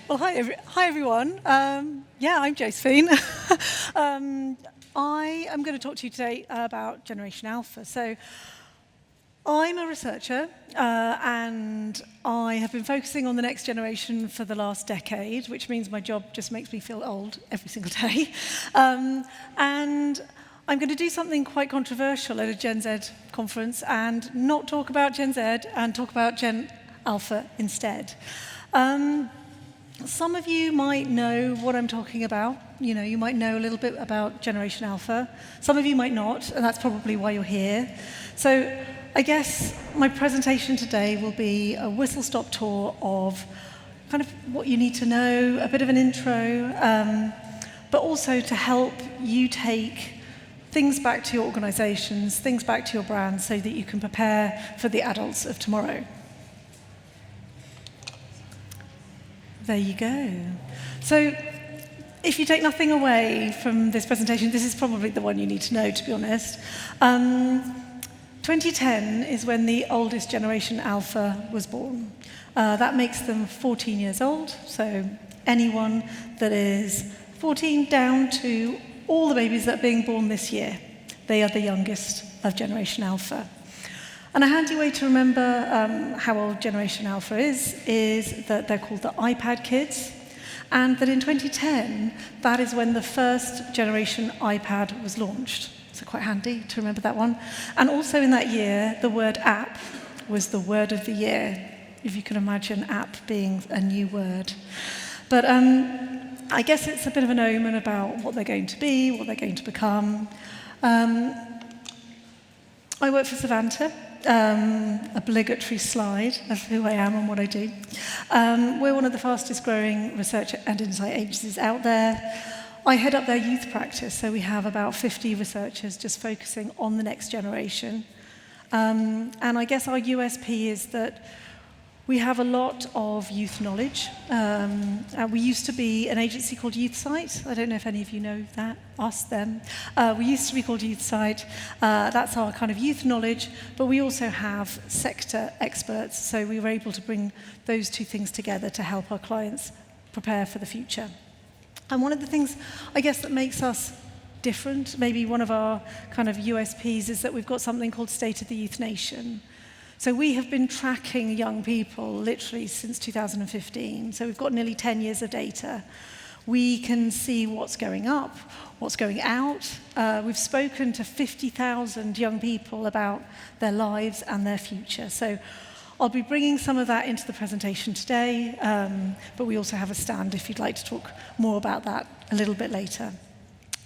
Well, hi everyone. I'm Josephine. I am going to talk to you today about Generation Alpha. So I'm a researcher, and I have been focusing on the next generation for the last decade, which means my job just makes me feel old every single day. And I'm going to do something quite controversial at a Gen Z conference and not talk about Gen Z and talk about Gen Alpha instead. Some of you might know what I'm talking about. You know, you might know a little bit about Generation Alpha. Some of you might not, and that's probably why you're here. So I guess my presentation today will be a whistle-stop tour of kind of what you need to know, a bit of an intro, but also to help you take things back to your organizations, things back to your brands, so that you can prepare for the adults of tomorrow. There you go. So if you take nothing away from this presentation, this is probably the one you need to know, to be honest. 2010 is when the oldest Generation Alpha was born. That makes them 14 years old, so anyone that is 14 down to all the babies that are being born this year, they are the youngest of Generation Alpha. And a handy way to remember how old Generation Alpha is that they're called the iPad kids, and that in 2010, that is when the first generation iPad was launched. So quite handy to remember that one. And also in that year, the word app was the word of the year, if you can imagine app being a new word. But I guess it's a bit of an omen about what they're going to be, what they're going to become. I work for Savanta. Obligatory slide of who I am and what I do. We're one of the fastest growing research and insight agencies out there. I head up their youth practice, so we have about 50 researchers just focusing on the next generation. And I guess our USP is that we have a lot of youth knowledge. We used to be an agency called YouthSight. I don't know if any of you know that, us, them. We used to be called YouthSight. That's our kind of youth knowledge, but we also have sector experts, so we were able to bring those two things together to help our clients prepare for the future. And one of the things, I guess, that makes us different, maybe one of our kind of USPs, is that we've got something called State of the Youth Nation. So we have been tracking young people literally since 2015. So we've got nearly 10 years of data. We can see what's going up, what's going out. We've spoken to 50,000 young people about their lives and their future. So I'll be bringing some of that into the presentation today, but we also have a stand if you'd like to talk more about that a little bit later.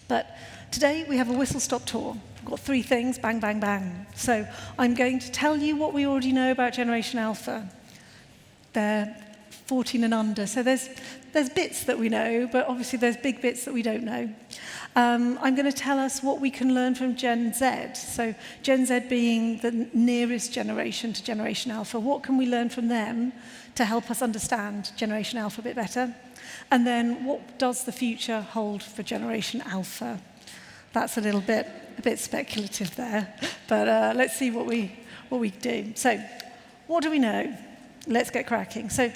But today we have a whistle-stop tour. We've got three things, bang, bang, bang. So I'm going to tell you what we already know about Generation Alpha. They're 14 and under, so there's bits that we know, but obviously there's big bits that we don't know. I'm going to tell us what we can learn from Gen Z. So Gen Z being the nearest generation to Generation Alpha. What can we learn from them to help us understand Generation Alpha a bit better? And then what does the future hold for Generation Alpha? That's a bit speculative there, but let's see what we do. So, what do we know? Let's get cracking. So,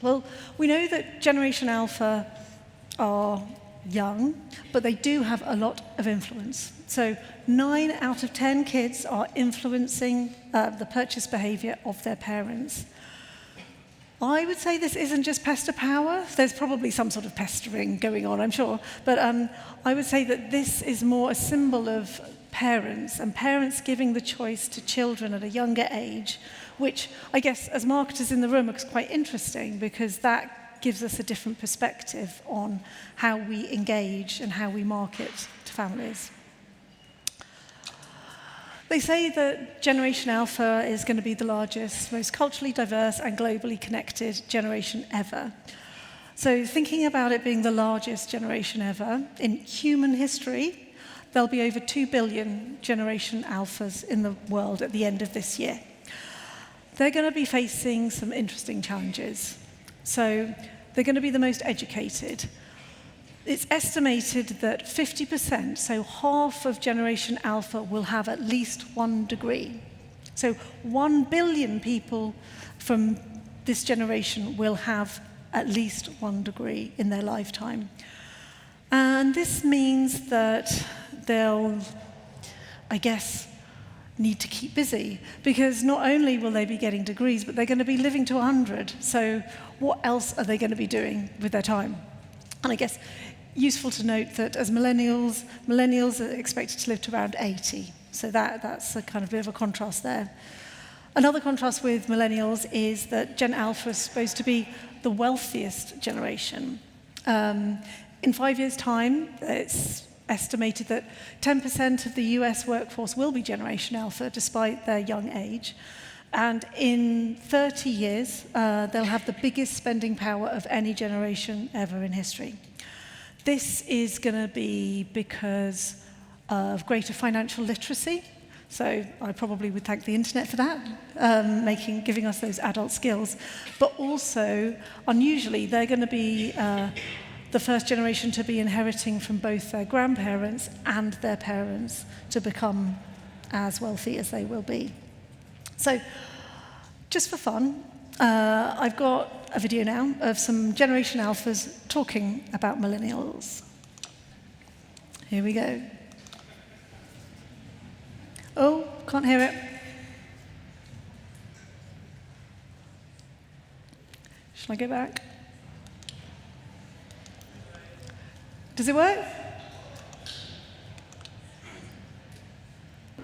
well, we know that Generation Alpha are young, but they do have a lot of influence. So 9 out of 10 kids are influencing the purchase behavior of their parents. I would say this isn't just pester power. There's probably some sort of pestering going on, I'm sure. But I would say that this is more a symbol of parents, and parents giving the choice to children at a younger age, which I guess as marketers in the room is quite interesting, because that gives us a different perspective on how we engage and how we market to families. They say that Generation Alpha is going to be the largest, most culturally diverse and globally connected generation ever. So thinking about it being the largest generation ever, in human history, there'll be over 2 billion Generation Alphas in the world at the end of this year. They're going to be facing some interesting challenges. So they're going to be the most educated. It's estimated that 50%, so half of Generation Alpha, will have at least 1 degree. So 1 billion people from this generation will have at least 1 degree in their lifetime. And this means that they'll, I guess, need to keep busy, because not only will they be getting degrees, but they're going to be living to 100. So what else are they going to be doing with their time? And I guess useful to note that as millennials are expected to live to around 80. So that's a kind of bit of a contrast there. Another contrast with millennials is that Gen Alpha is supposed to be the wealthiest generation. In 5 years' time, it's estimated that 10% of the US workforce will be Generation Alpha, despite their young age. And in 30 years, they'll have the biggest spending power of any generation ever in history. This is going to be because of greater financial literacy. So I probably would thank the internet for that, giving us those adult skills. But also, unusually, they're going to be the first generation to be inheriting from both their grandparents and their parents to become as wealthy as they will be. So, just for fun, I've got a video now of some Generation Alphas talking about millennials. Here we go. Oh, can't hear it. Shall I go back? Does it work?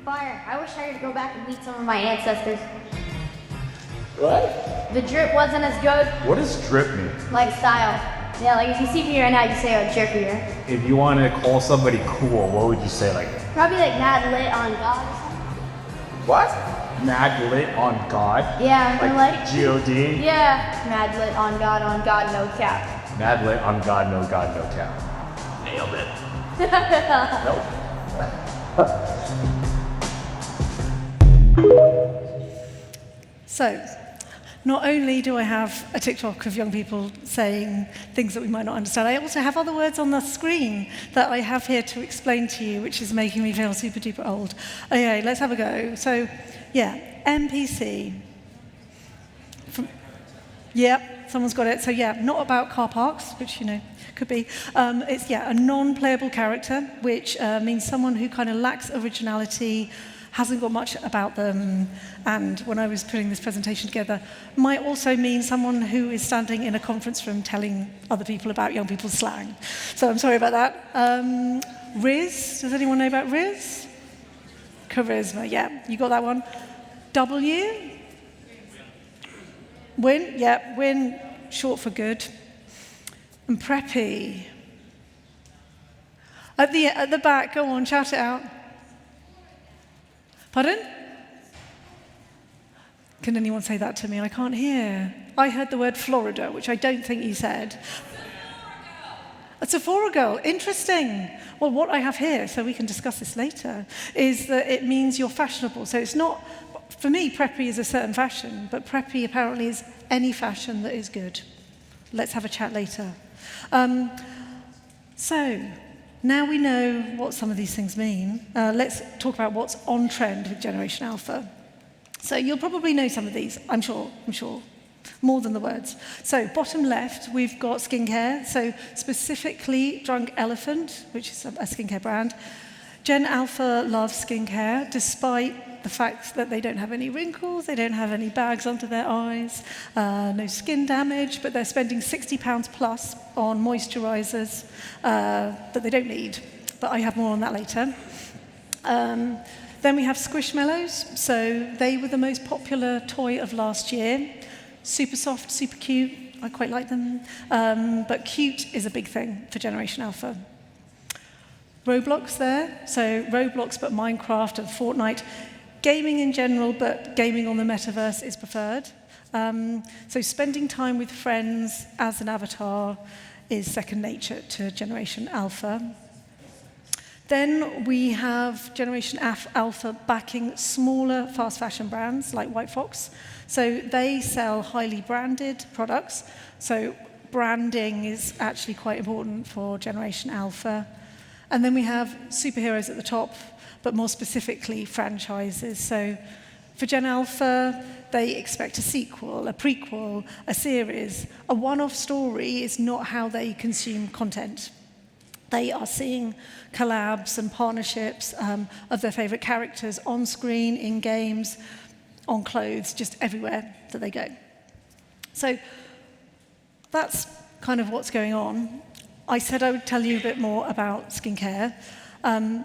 Fire. I wish I could go back and meet some of my ancestors. What? The drip wasn't as good. What does drip mean? Like style. Yeah, like if you see me right now, you say a jerkier. If you want to call somebody cool, what would you say? Like Probably like mad lit on God or something. what? Mad lit on God? Yeah, Like G-O-D? Yeah, mad lit on God, no cap. Mad lit on God, no cap. Nailed it. Nope. So, not only do I have a TikTok of young people saying things that we might not understand, I also have other words on the screen that I have here to explain to you, which is making me feel super duper old. Okay, let's have a go. So, yeah, NPC. Yep, someone's got it. So yeah, not about car parks, which, could be. It's, a non-playable character, which means someone who kind of lacks originality, hasn't got much about them, and when I was putting this presentation together, might also mean someone who is standing in a conference room telling other people about young people's slang. So I'm sorry about that. Riz, does anyone know about Riz? Charisma, yeah, you got that one. W? Win, yeah, win, short for good. And preppy. At the back, go on, shout it out. Pardon? Can anyone say that to me? I can't hear. I heard the word Florida, which I don't think you said. It's a Sephora girl. Interesting. Well, what I have here, so we can discuss this later, is that it means you're fashionable. So it's not, for me, preppy is a certain fashion, but preppy apparently is any fashion that is good. Let's have a chat later. So, now we know what some of these things mean. Let's talk about what's on trend with Generation Alpha. So you'll probably know some of these, I'm sure, more than the words. So bottom left, we've got skincare. So specifically Drunk Elephant, which is a skincare brand. Gen Alpha loves skincare, despite the fact that they don't have any wrinkles, they don't have any bags under their eyes, no skin damage, but they're spending £60 plus on moisturizers that they don't need. But I have more on that later. Then we have Squishmallows. So they were the most popular toy of last year. Super soft, super cute. I quite like them. But cute is a big thing for Generation Alpha. Roblox there. So Roblox, but Minecraft and Fortnite. Gaming in general, but gaming on the metaverse is preferred. So spending time with friends as an avatar is second nature to Generation Alpha. Then we have Generation Alpha backing smaller fast fashion brands like White Fox. So they sell highly branded products. So branding is actually quite important for Generation Alpha. And then we have superheroes at the top, but more specifically franchises. So For Gen Alpha, they expect a sequel, a prequel, a series. A one-off story is not how they consume content. They are seeing collabs and partnerships of their favorite characters on screen, in games, on clothes, just everywhere that they go. So that's kind of what's going on. I said I would tell you a bit more about skincare.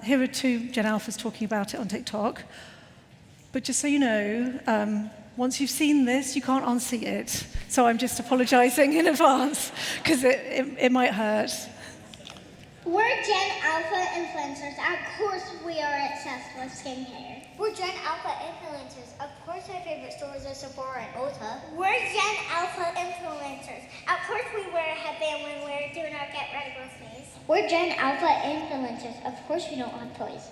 Here are two Gen Alphas talking about it on TikTok. But just so you know, once you've seen this, you can't unsee it. So I'm just apologizing in advance, because it might hurt. We're Gen Alpha influencers. Of course, we are obsessed with skincare. We're Gen Alpha influencers. Of course, our favorite stores are Sephora and Ulta. We're Gen Alpha influencers. Of course, we wear a headband when we're doing our Get Ready With Me's. We're Gen Alpha influencers. Of course, we don't have toys.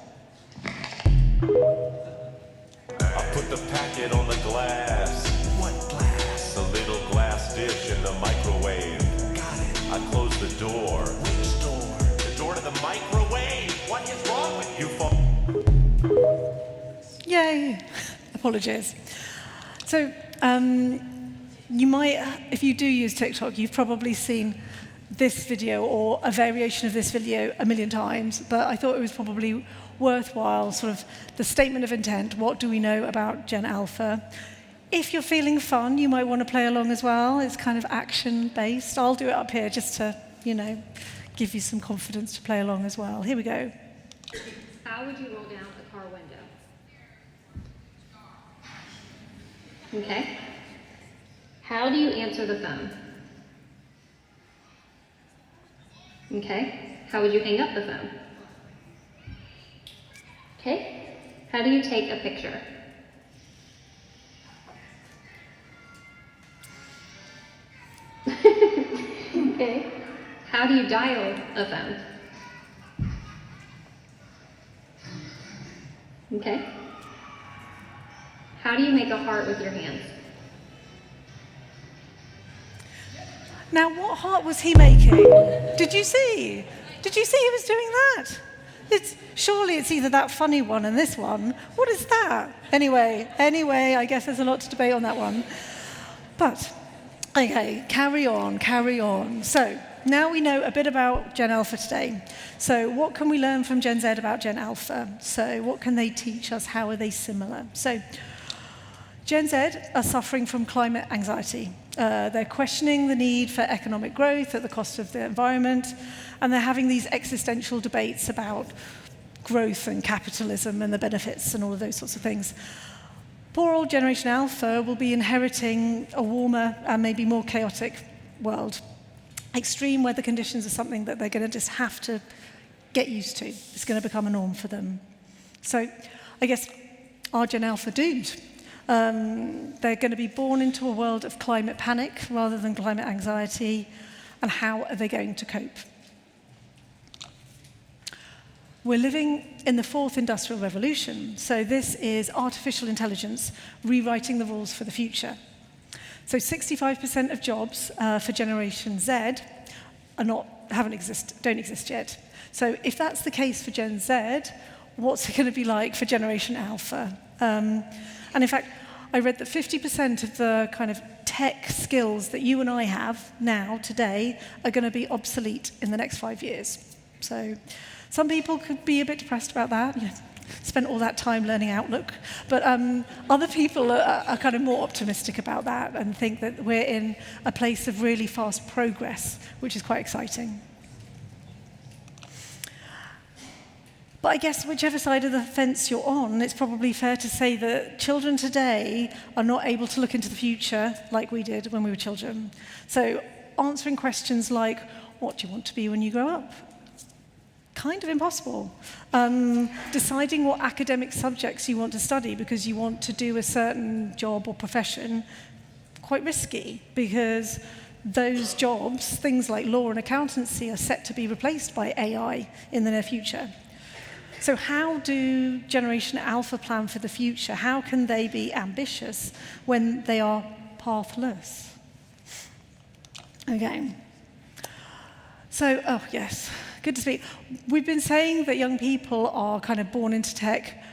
I put the packet on the glass. What glass? The little glass dish in the microwave. Got it. I closed the door. Which door? The door to the microwave. What is wrong with you folks? Yay! Apologies. So you might, if you do use TikTok, you've probably seen this video or a variation of this video a million times, but I thought it was probably worthwhile, sort of the statement of intent. What do we know about Gen Alpha? If you're feeling fun, you might want to play along as well. It's kind of action-based. I'll do it up here just to, give you some confidence to play along as well. Here we go. How would you roll down a car window? Okay. How do you answer the phone? Okay. How would you hang up the phone? Okay. How do you take a picture? Okay. How do you dial a phone? Okay. How do you make a heart with your hands? Now, what heart was he making? Did you see? Did you see he was doing that? Surely it's either that funny one and this one. What is that? Anyway, I guess there's a lot to debate on that one. But, okay, carry on. So, now we know a bit about Gen Alpha today. So what can we learn from Gen Z about Gen Alpha? So what can they teach us? How are they similar? So Gen Z are suffering from climate anxiety. They're questioning the need for economic growth at the cost of the environment, and they're having these existential debates about growth and capitalism and the benefits and all of those sorts of things. Poor old Generation Alpha will be inheriting a warmer and maybe more chaotic world. Extreme weather conditions are something that they're going to just have to get used to. It's going to become a norm for them. So I guess, are Gen Alpha doomed? They're going to be born into a world of climate panic rather than climate anxiety, and how are they going to cope? We're living in the fourth industrial revolution, so this is artificial intelligence rewriting the rules for the future. So 65% of jobs for Generation Z don't exist yet. So if that's the case for Gen Z, what's it going to be like for Generation Alpha? And in fact, I read that 50% of the kind of tech skills that you and I have now, today, are going to be obsolete in the next 5 years. So some people could be a bit depressed about that. Spent all that time learning Outlook. But other people are kind of more optimistic about that and think that we're in a place of really fast progress, which is quite exciting. But I guess whichever side of the fence you're on, it's probably fair to say that children today are not able to look into the future like we did when we were children. So answering questions like, what do you want to be when you grow up? Kind of impossible. Deciding what academic subjects you want to study because you want to do a certain job or profession, quite risky, because those jobs, things like law and accountancy, are set to be replaced by AI in the near future. So how do Generation Alpha plan for the future? How can they be ambitious when they are pathless? Okay. So, yes, good to speak. We've been saying that young people are kind of born into tech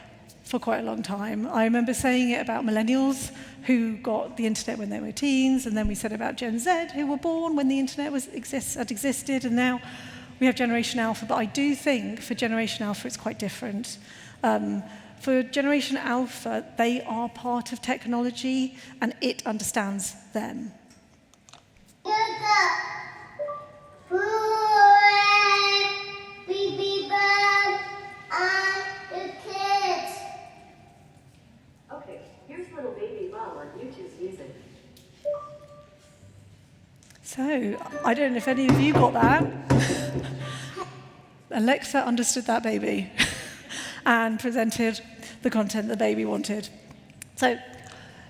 for quite a long time. I remember saying it about millennials who got the internet when they were teens, and then we said about Gen Z who were born when the internet had existed, and now we have Generation Alpha. But I do think for Generation Alpha it's quite different. For Generation Alpha, they are part of technology and it understands them. Okay, here's little baby Bob on YouTube's music. So, I don't know if any of you got that. Alexa understood that baby and presented the content the baby wanted. So,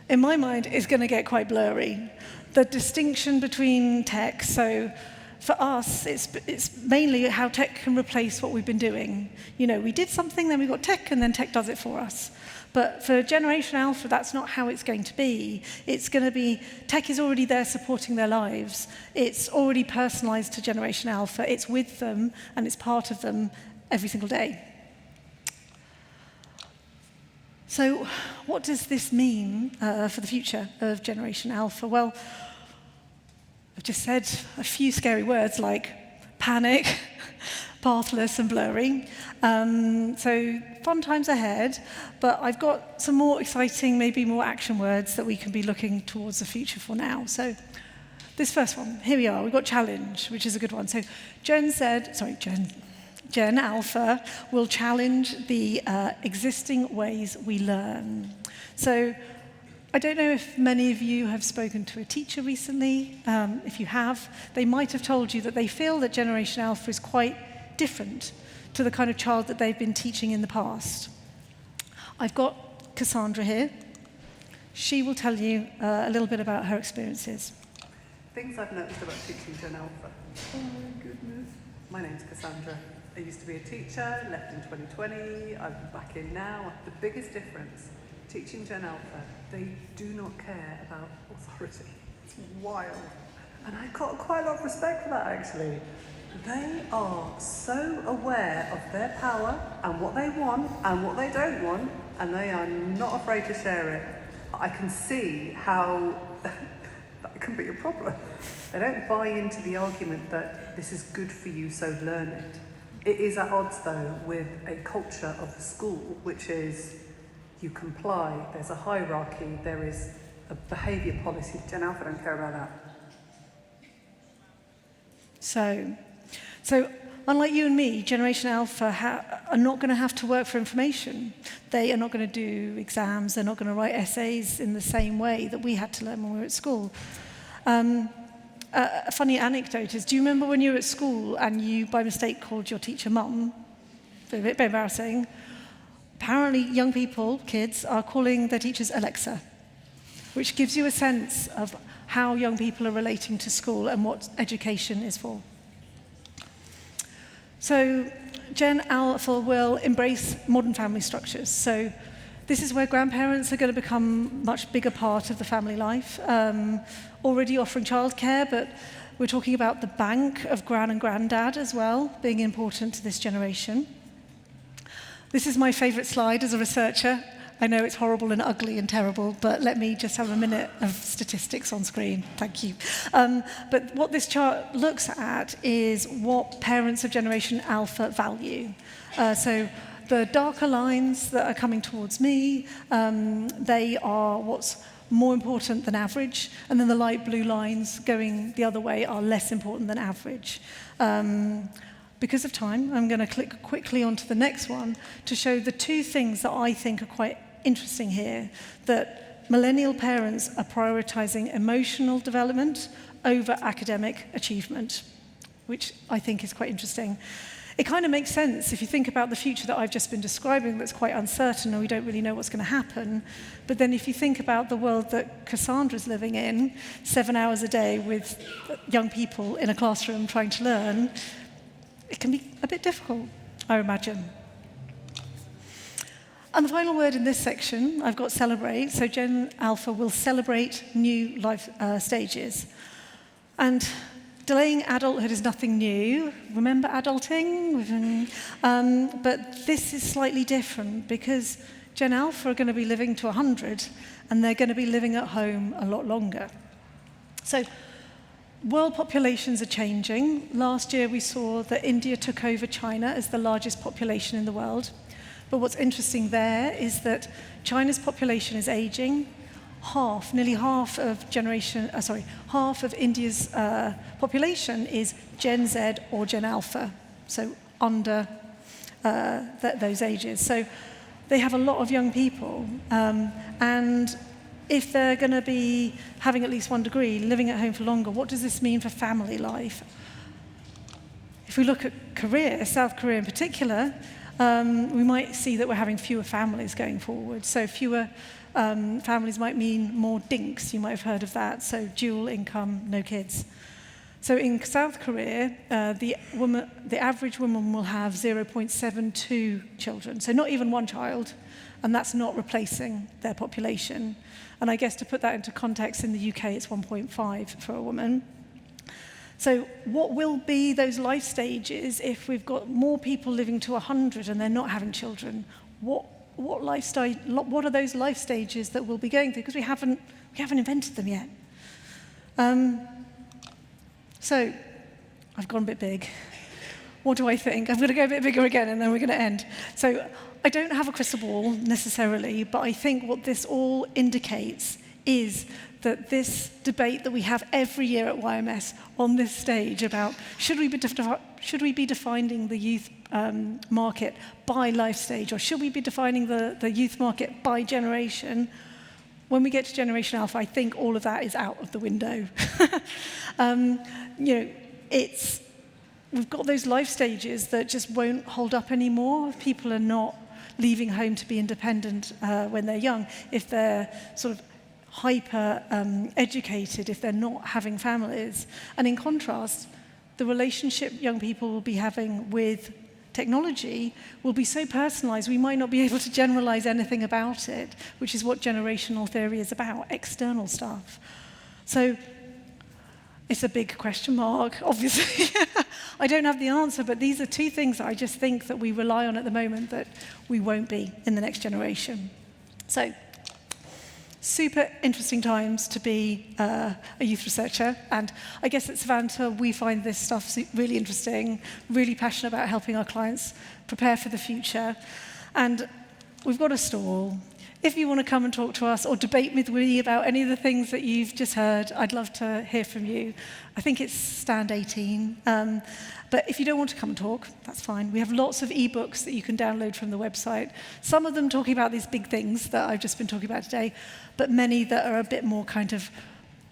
in my mind, it's going to get quite blurry. The distinction between tech, so for us, it's mainly how tech can replace what we've been doing. You know, we did something, then we got tech, and then tech does it for us. But for Generation Alpha, that's not how it's going to be. It's going to be, tech is already there supporting their lives. It's already personalized to Generation Alpha. It's with them, and it's part of them every single day. So what does this mean for the future of Generation Alpha? Well, I've just said a few scary words like panic, pathless and blurry. So fun times ahead, but I've got some more exciting, maybe more action words that we can be looking towards the future for now. So this first one, here we are, we've got challenge, which is a good one. So Gen Alpha will challenge the existing ways we learn. So I don't know if many of you have spoken to a teacher recently. If you have, they might have told you that they feel that Generation Alpha is quite different to the kind of child that they've been teaching in the past. I've got Cassandra here. She will tell you a little bit about her experiences. Things I've noticed about teaching Gen Alpha. Oh my goodness. My name's Cassandra. I used to be a teacher, left in 2020, I'm back in now. The biggest difference, teaching Gen Alpha, they do not care about authority. It's wild. And I've got quite a lot of respect for that, actually. They are so aware of their power and what they want and what they don't want, and they are not afraid to share it. I can see how that can be a problem. They don't buy into the argument that this is good for you, so learn it. It is at odds, though, with a culture of the school, which is you comply, there's a hierarchy, there is a behaviour policy. Gen Alpha don't care about that. So unlike you and me, Generation Alpha are not going to have to work for information. They are not going to do exams. They're not going to write essays in the same way that we had to learn when we were at school. A funny anecdote is, do you remember when you were at school and you, by mistake, called your teacher mum? A bit embarrassing. Apparently, young people, kids, are calling their teachers Alexa, which gives you a sense of how young people are relating to school and what education is for. So Gen Alpha will embrace modern family structures. So this is where grandparents are going to become a much bigger part of the family life, already offering childcare, but we're talking about the bank of gran and granddad as well, being important to this generation. This is my favorite slide as a researcher. I know it's horrible and ugly and terrible, but let me just have a minute of statistics on screen. Thank you. But what this chart looks at is what parents of Generation Alpha value. So the darker lines that are coming towards me, they are what's more important than average, and then the light blue lines going the other way are less important than average. Because of time, I'm going to click quickly onto the next one to show the two things that I think are quite interesting here, that millennial parents are prioritizing emotional development over academic achievement, which I think is quite interesting. It kind of makes sense if you think about the future that I've just been describing that's quite uncertain and we don't really know what's going to happen. But then if you think about the world that Cassandra's living in, 7 hours a day with young people in a classroom trying to learn, it can be a bit difficult, I imagine. And the final word in this section, I've got celebrate. So Gen Alpha will celebrate new life stages. And delaying adulthood is nothing new. Remember adulting? But this is slightly different because Gen Alpha are going to be living to 100, and they're going to be living at home a lot longer. So world populations are changing. Last year we saw that India took over China as the largest population in the world. But what's interesting there is that China's population is aging. Nearly half of India's population is Gen Z or Gen Alpha, so under those ages. So they have a lot of young people, and if they're going to be having at least 1 degree, living at home for longer, what does this mean for family life? If we look at Korea, South Korea in particular, we might see that we're having fewer families going forward. So fewer families might mean more dinks. You might have heard of that. So dual income, no kids. So in South Korea, the average woman will have 0.72 children. So not even one child, and that's not replacing their population. And I guess to put that into context, in the UK, it's 1.5 for a woman. So what will be those life stages if we've got more people living to 100 and they're not having children? What are those life stages that we'll be going through? Because we haven't invented them yet. So I've gone a bit big. What do I think? I'm going to go a bit bigger again, and then we're going to end. So I don't have a crystal ball necessarily, but I think what this all indicates is that this debate that we have every year at YMS on this stage about should we be defining the youth market by life stage, or should we be defining the youth market by generation? When we get to Generation Alpha, I think all of that is out of the window. We've got those life stages that just won't hold up anymore. People are not leaving home to be independent when they're young. If they're sort of hyper educated, if they're not having families. And in contrast, the relationship young people will be having with technology will be so personalized we might not be able to generalize anything about it, which is what generational theory is about, external stuff. So it's a big question mark, obviously. I don't have the answer, but these are two things that I just think that we rely on at the moment that we won't be in the next generation. So super interesting times to be a youth researcher, and I guess at Savanta we find this stuff really interesting, really passionate about helping our clients prepare for the future. And we've got a stall. If you want to come and talk to us or debate with me about any of the things that you've just heard, I'd love to hear from you. I think it's stand 18. But if you don't want to come and talk, that's fine. We have lots of ebooks that you can download from the website. Some of them talking about these big things that I've just been talking about today, but many that are a bit more kind of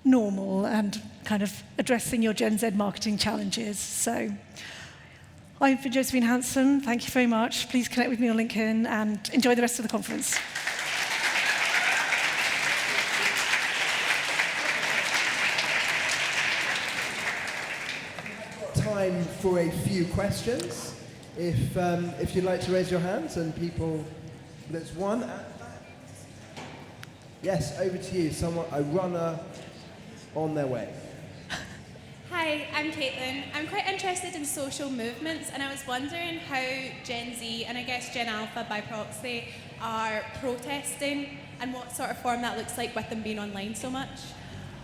normal and kind of addressing your Gen Z marketing challenges. So I'm Josephine Hansom. Thank you very much. Please connect with me on LinkedIn and enjoy the rest of the conference. Time for a few questions. If you'd like to raise your hands, and people, there's one at the back. Yes, over to you. A runner on their way. Hi, I'm Caitlin. I'm quite interested in social movements, and I was wondering how Gen Z, and I guess Gen Alpha by proxy, are protesting, and what sort of form that looks like with them being online so much.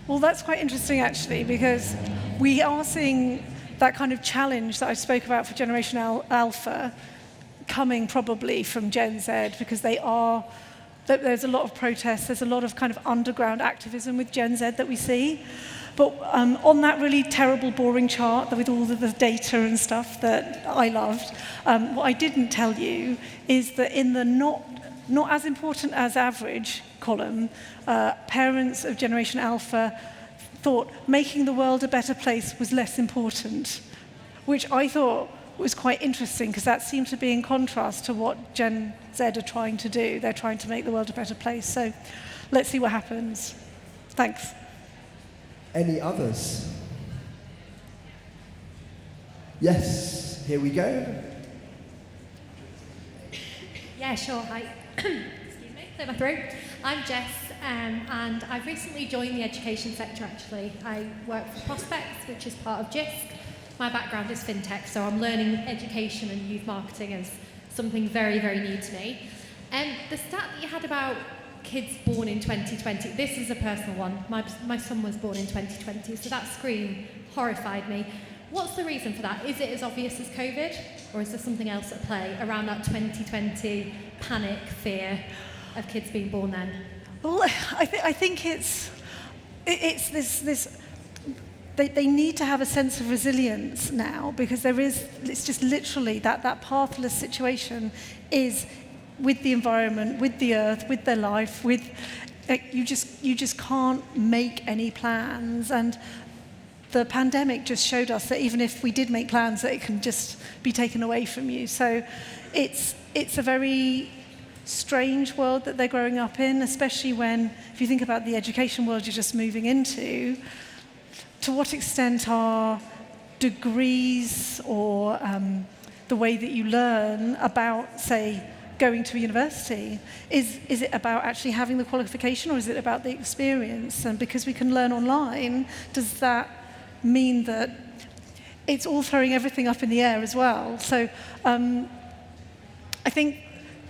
Well, that's quite interesting, actually, because we are seeing that kind of challenge that I spoke about for Generation Alpha coming probably from Gen Z, because there's a lot of protests, there's a lot of kind of underground activism with Gen Z that we see. But on that really terrible, boring chart with all of the data and stuff that I loved, what I didn't tell you is that in the not as important as average column, parents of Generation Alpha thought making the world a better place was less important, which I thought was quite interesting, because that seemed to be in contrast to what Gen Z are trying to do. They're trying to make the world a better place. So let's see what happens. Thanks. Any others? Yes, here we go. Yeah, sure. Hi. Excuse me, clear my throat. I'm Jess, and I've recently joined the education sector, actually. I work for Prospects, which is part of JISC. My background is fintech, so I'm learning education and youth marketing as something very, very new to me. The stat that you had about kids born in 2020, this is a personal one. My son was born in 2020, so that scream horrified me. What's the reason for that? Is it as obvious as COVID, or is there something else at play around that 2020 panic, fear of kids being born then? Well, I think it's this. They need to have a sense of resilience now, because it's just literally that pathless situation is with the environment, with the earth, with their life, you just can't make any plans. And the pandemic just showed us that even if we did make plans, that it can just be taken away from you. So it's a very strange world that they're growing up in, especially when, if you think about the education world you're just moving into, to what extent are degrees or the way that you learn about, say, going to a university? Is it about actually having the qualification, or is it about the experience? And because we can learn online, does that mean that it's all throwing everything up in the air as well? So I think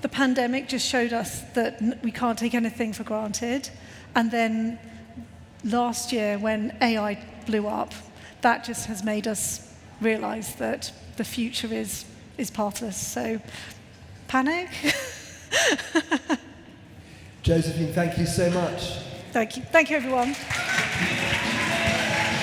the pandemic just showed us that we can't take anything for granted. And then last year, when AI blew up, that just has made us realize that the future is pathless. So panic. Josephine, thank you so much. Thank you, everyone.